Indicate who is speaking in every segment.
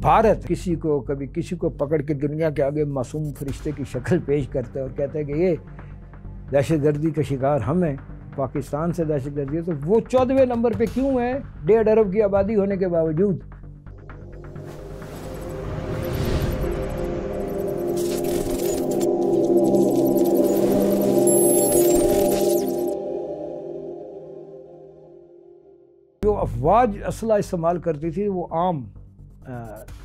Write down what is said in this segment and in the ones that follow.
Speaker 1: भारत किसी को कभी किसी को पकड़ के दुनिया के आगे मासूम फरिश्ते की शक्ल पेश करता है और कहता है कि ये दहशतगर्दी का शिकार हम हैं, पाकिस्तान से दहशतगर्दी है, तो वो 14वें नंबर पे क्यों है 1.5 अरब की आबादी होने के बावजूद? जो अफवाज असला इस्तेमाल करती थी वो आम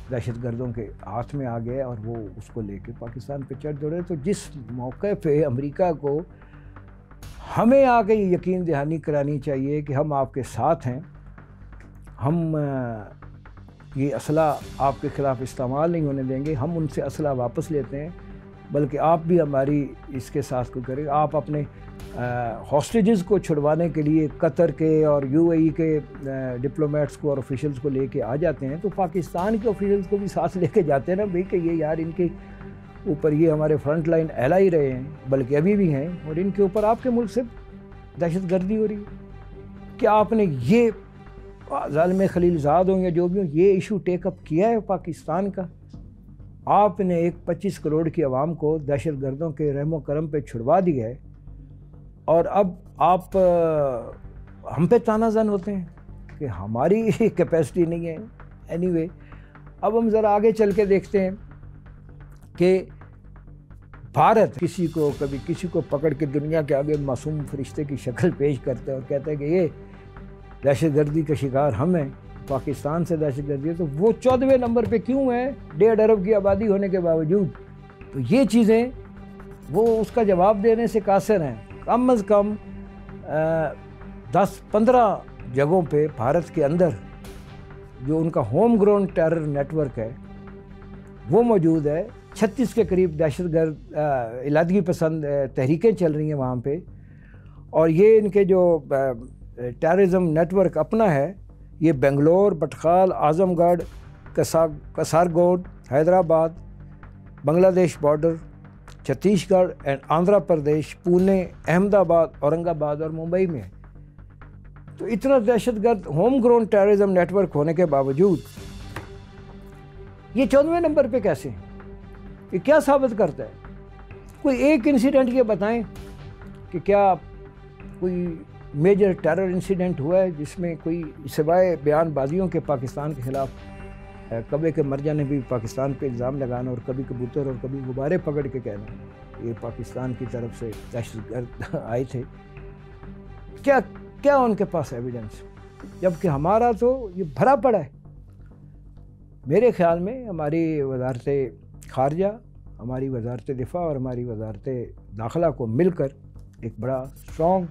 Speaker 1: दहशतगर्दों के हाथ में आ गया और वो उसको लेके पाकिस्तान पे चढ़ दौड़े। तो जिस मौके पे अमेरिका को हमें आके ये यकीन दहानी करानी चाहिए कि हम आपके साथ हैं, हम ये असला आपके ख़िलाफ़ इस्तेमाल नहीं होने देंगे, हम उनसे असला वापस लेते हैं, बल्कि आप भी हमारी इसके साथ को करें। आप अपने हॉस्टेजेस को छुड़वाने के लिए कतर के और यूएई के डिप्लोमेट्स को और ऑफिशियल्स को लेके आ जाते हैं, तो पाकिस्तान के ऑफिशियल्स को भी साथ लेके जाते हैं ना भाई कि ये यार इनके ऊपर ये हमारे फ्रंट लाइन एला ही रहे हैं, बल्कि अभी भी हैं, और इनके ऊपर आपके मुल्क से दहशतगर्दी हो रही है। क्या आपने ये ज़ालिम खलीलज़ाद हो या जो भी हो ये इशू टेकअप किया है पाकिस्तान का? आपने एक 25 करोड़ की आवाम को दहशतगर्दों के रहमो करम पे छुड़वा दिया है और अब आप हम पे तानाज़न होते हैं कि हमारी कैपेसिटी नहीं है। एनीवे, अब हम ज़रा आगे चल के देखते हैं कि भारत किसी को कभी किसी को पकड़ के दुनिया के आगे मासूम फरिश्ते की शक्ल पेश करता है और कहता है कि ये दहशतगर्दी का शिकार हम हैं, पाकिस्तान से दहशतगर्दी है, तो वो 14वें नंबर पे क्यों है 1.5 अरब की आबादी होने के बावजूद? तो ये चीज़ें वो उसका जवाब देने से कासिर हैं। कम अज़ कम 10-15 जगहों पे भारत के अंदर जो उनका होम ग्राउंड टेरर नेटवर्क है वो मौजूद है। 36 के करीब दहशतगर्द इलादगी पसंद तहरीकें चल रही हैं वहाँ पे, और ये इनके जो टेररिज्म नेटवर्क अपना है ये बेंगलोर, बटखाल, आज़मगढ़, कसारगोड, हैदराबाद, बांग्लादेश बॉर्डर, छत्तीसगढ़ एंड आंध्र प्रदेश, पुणे, अहमदाबाद, औरंगाबाद और मुंबई में है। तो इतना दहशतगर्द होम ग्राउंड टेररिज्म नेटवर्क होने के बावजूद ये 14वें नंबर पे कैसे हैं? ये क्या साबित करता है? कोई एक इंसिडेंट ये बताएं कि क्या कोई मेजर टेरर इंसिडेंट हुआ है जिसमें कोई सिवाय बयानबाजियों के पाकिस्तान के ख़िलाफ़ कभी के मर जाने भी पाकिस्तान पे इल्ज़ाम लगाना और कभी कबूतर और कभी गुब्बारे पकड़ के कहना ये पाकिस्तान की तरफ से दहशतगर्द आए थे? क्या क्या उनके पास एविडेंस? जबकि हमारा तो ये भरा पड़ा है। मेरे ख्याल में हमारी वज़ारत ख़ारजा, हमारी वज़ारत दिफ़ा और हमारी वज़ारत दाखिला को मिलकर एक बड़ा स्ट्रॉन्ग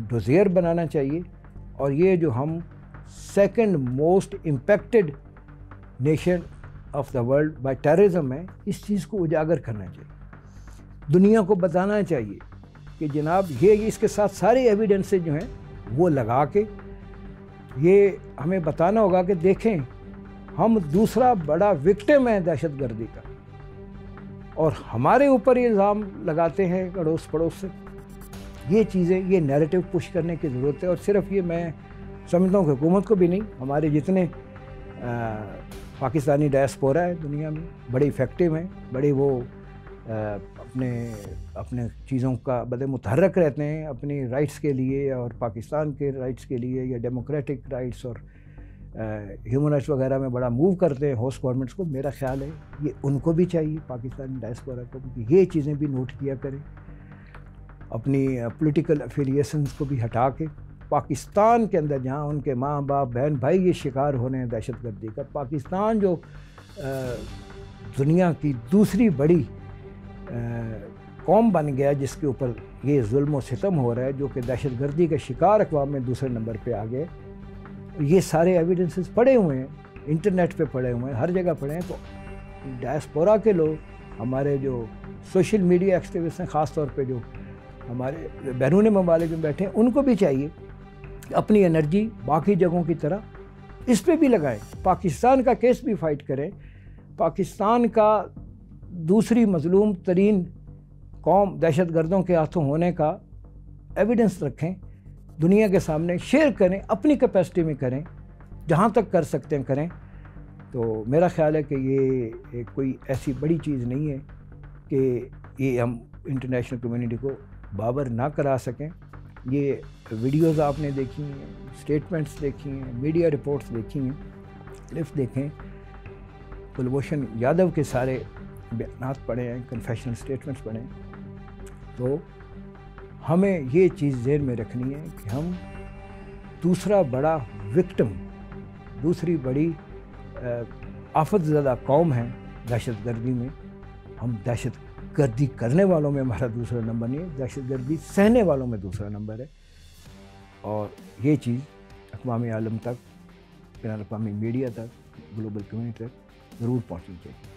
Speaker 1: डोज़ियर बनाना चाहिए, और ये जो हम second most impacted nation of the world by terrorism है, इस चीज़ को उजागर करना चाहिए, दुनिया को बताना चाहिए कि जनाब ये इसके साथ सारे एविडेंसेस जो हैं वो लगा के ये हमें बताना होगा कि देखें हम दूसरा बड़ा विक्टिम है दहशतगर्दी का, और हमारे ऊपर ये इल्ज़ाम लगाते हैं अड़ोस पड़ोस से। ये चीज़ें, ये नैरेटिव पुश करने की ज़रूरत है, और सिर्फ ये मैं समझता हूँ कि हुकूमत को भी नहीं, हमारे जितने पाकिस्तानी डायस्पोरा है दुनिया में बड़े इफ़ेक्टिव हैं, बड़े वो अपने चीज़ों का बड़े मुतहर्रक रहते हैं अपनी राइट्स के लिए और पाकिस्तान के राइट्स के लिए, या डेमोक्रेटिक राइट्स और ह्यूमन राइट्स वगैरह में बड़ा मूव करते हैं होस्ट गवर्नमेंट्स को। मेरा ख्याल है ये उनको भी चाहिए, पाकिस्तानी डायस्पोरा को, कि ये चीज़ें भी नोट किया करें, अपनी पॉलिटिकल एफिलिएशंस को भी हटा के पाकिस्तान के अंदर जहाँ उनके माँ बाप बहन भाई ये शिकार होने हैं दहशतगर्दी का, पाकिस्तान जो दुनिया की दूसरी बड़ी कौम बन गया जिसके ऊपर ये जुल्म व सितम हो रहा है, जो कि दहशतगर्दी के शिकार अक़वाम में दूसरे नंबर पे आ गए। ये सारे एविडेंसेस पड़े हुए हैं, इंटरनेट पे पड़े हुए हैं, हर जगह पड़े हैं। तो डायस्पोरा के लोग, हमारे जो सोशल मीडिया एक्टिविस्ट हैं, ख़ास तौर पे जो हमारे बैरून ममालिक में बैठे हैं, उनको भी चाहिए अपनी एनर्जी बाकी जगहों की तरह इस पे भी लगाएं, पाकिस्तान का केस भी फाइट करें, पाकिस्तान का दूसरी मज़लूम तरीन कौम दहशतगर्दों के हाथों होने का एविडेंस रखें, दुनिया के सामने शेयर करें, अपनी कैपेसिटी में करें, जहाँ तक कर सकते हैं करें। تو میرا خیال ہے کہ یہ کوئی ایسی بڑی چیز نہیں ہے کہ یہ ہم انٹرنیشنل کمیونٹی کو بابر نہ کرا سکیں. یہ ویڈیوز آپ نے دیکھی ہیں, اسٹیٹمنٹس دیکھی ہیں, میڈیا رپورٹس دیکھی ہیں, کلپس دیکھیں, کلبھوشن یادو کے سارے بیانات پڑھے ہیں, کنفیشنل اسٹیٹمنٹس پڑھے ہیں. تو ہمیں یہ چیز ذہن میں رکھنی ہے کہ ہم دوسرا بڑا وکٹم, دوسری بڑی آفت زدہ قوم ہیں دہشت گردی میں. ہم دہشت گردی کرنے والوں میں ہمارا دوسرا نمبر نہیں ہے, دہشت گردی سہنے والوں میں دوسرا نمبر ہے. اور یہ چیز اقوام عالم تک, بین الاقوامی میڈیا تک, گلوبل کمیونٹی تک ضرور پہنچنی چاہیے.